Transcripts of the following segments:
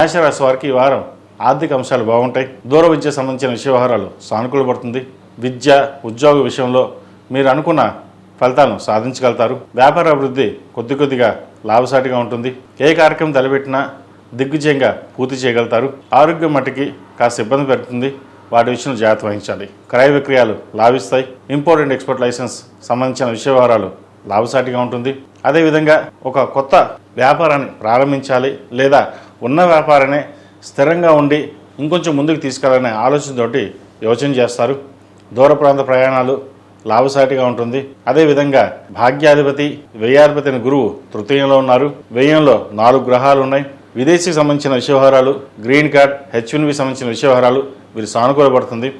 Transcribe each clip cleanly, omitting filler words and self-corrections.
మేషరాశి వారికి ఈ వారం ఆర్థిక అంశాలు బాగుంటాయి. దూర విద్య సంబంధించిన విషయ వ్యవహారాలు సానుకూలపడుతుంది. విద్య ఉద్యోగ విషయంలో మీరు అనుకున్న ఫలితాలను సాధించగలుగుతారు. వ్యాపార అభివృద్ధి కొద్దిగా లాభసాటిగా ఉంటుంది. ఏ కార్యక్రమం తలపెట్టినా దిగ్విజయంగా పూర్తి చేయగలుగుతారు. ఆరోగ్యం మట్టికి కాస్త ఇబ్బంది పెడుతుంది. వాటి విషయంలో జాగ్రత్త వహించాలి. క్రయ విక్రయాలు లాభిస్తాయి. ఇంపోర్ట్ అండ్ ఎక్స్పోర్ట్ లైసెన్స్ సంబంధించిన విషయ వ్యవహారాలు లాభసాటిగా ఉంటుంది. అదేవిధంగా ఒక కొత్త వ్యాపారాన్ని ప్రారంభించాలి లేదా ఉన్న వ్యాపారాన్ని స్థిరంగా ఉండి ఇంకొంచెం ముందుకు తీసుకెళ్లాలనే ఆలోచనతోటి యోచన చేస్తారు. దూర ప్రాంత ప్రయాణాలు లాభసాటిగా ఉంటుంది. అదేవిధంగా భాగ్యాధిపతి వ్యయాధిపతి అయిన గురువు తృతీయంలో ఉన్నారు. వ్యయంలో 4 గ్రహాలు ఉన్నాయి. విదేశీకి సంబంధించిన విషయ వ్యవహారాలు, గ్రీన్ కార్డ్, H1B సంబంధించిన విషయ వ్యవహారాలు వీరు సానుకూలపడుతుంది.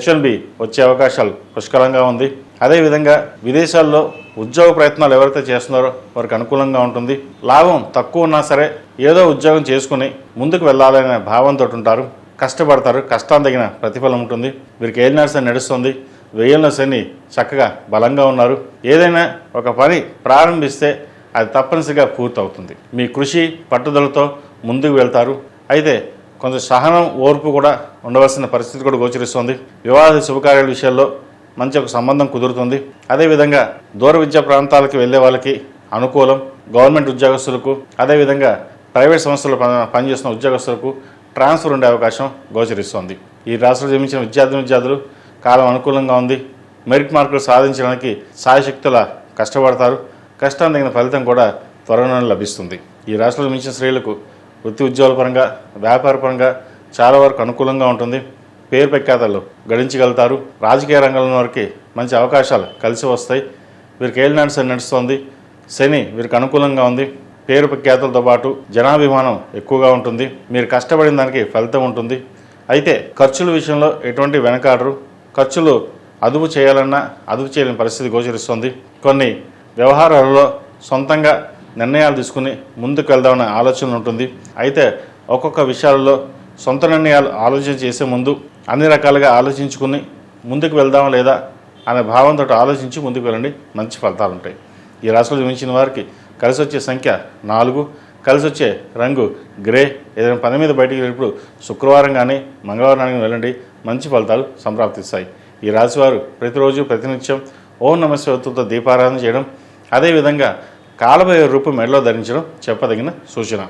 H1B వచ్చే అవకాశాలు పుష్కలంగా ఉంది. అదేవిధంగా విదేశాల్లో ఉద్యోగ ప్రయత్నాలు ఎవరైతే చేస్తున్నారో వారికి అనుకూలంగా ఉంటుంది. లాభం తక్కువ ఉన్నా సరే ఏదో ఉద్యోగం చేసుకుని ముందుకు వెళ్ళాలనే భావంతో ఉంటారు. కష్టపడతారు. కష్టానికి తగిన ప్రతిఫలం ఉంటుంది. వీరికి ఏలినాటి శని నడుస్తుంది. వ్యయంలో శని చక్కగా బలంగా ఉన్నారు. ఏదైనా ఒక పని ప్రారంభిస్తే అది తప్పనిసరిగా పూర్తవుతుంది. మీ కృషి పట్టుదలతో ముందుకు వెళ్తారు. అయితే కొంచెం సహనం ఓర్పు కూడా ఉండవలసిన పరిస్థితి కూడా గోచరిస్తుంది. వివాహ శుభకార్యాల విషయాల్లో మంచి ఒక సంబంధం కుదురుతుంది. అదేవిధంగా దూర విద్యా ప్రాంతాలకు వెళ్ళే వాళ్ళకి అనుకూలం. గవర్నమెంట్ ఉద్యోగస్తులకు అదేవిధంగా ప్రైవేట్ సంస్థల్లో పనిచేస్తున్న ఉద్యోగస్తులకు ట్రాన్స్ఫర్ ఉండే అవకాశం గోచరిస్తోంది. ఈ రాష్ట్రంలో జన్మించిన విద్యార్థులు కాలం అనుకూలంగా ఉంది. మెరిట్ మార్కులు సాధించడానికి సాయశక్తుల కష్టపడతారు. కష్టానికి తగిన ఫలితం కూడా త్వరలోనే లభిస్తుంది. ఈ రాష్ట్రంలో జన్మించిన స్త్రీలకు వృత్తి ఉద్యోగాల పరంగా వ్యాపార పరంగా చాలా వరకు అనుకూలంగా ఉంటుంది. పేరు ప్రఖ్యాతలు గడించగలుగుతారు. రాజకీయ రంగంలో వారికి మంచి అవకాశాలు కలిసి వస్తాయి. వీరికి ఏలినాటి శని నడుస్తోంది. శని వీరికి అనుకూలంగా ఉంది. పేరు ప్రఖ్యాతులతో పాటు జనాభిమానం ఎక్కువగా ఉంటుంది. మీరు కష్టపడిన దానికి ఫలితం ఉంటుంది. అయితే ఖర్చుల విషయంలో ఎటువంటి వెనకాడరు. ఖర్చులు అదుపు చేయాలన్నా అదుపు చేయలేని పరిస్థితి గోచరిస్తుంది. కొన్ని వ్యవహారాలలో సొంతంగా నిర్ణయాలు తీసుకుని ముందుకు వెళ్దామనే ఆలోచన ఉంటుంది. అయితే ఒక్కొక్క విషయాలలో సొంత నిర్ణయాలు ఆలోచన చేసే ముందు అన్ని రకాలుగా ఆలోచించుకుని ముందుకు వెళ్దామా లేదా అనే భావంతో ఆలోచించి ముందుకు వెళ్ళండి. మంచి ఫలితాలు ఉంటాయి. ఈ రాశిలో జన్మించిన వారికి కలిసి వచ్చే సంఖ్య 4, కలిసి వచ్చే రంగు గ్రే. ఏదైనా పని మీద బయటికి వెళ్ళినప్పుడు శుక్రవారం కానీ మంగళవారం కానీ వెళ్ళండి. మంచి ఫలితాలు సంప్రాప్తిస్తాయి. ఈ రాశివారు ప్రతిరోజు ప్రతినిత్యం ఓం నమః శివాయతో దీపారాధన చేయడం, అదేవిధంగా కాలభైరవ రూపం మెడలో ధరించడం చెప్పదగిన సూచన.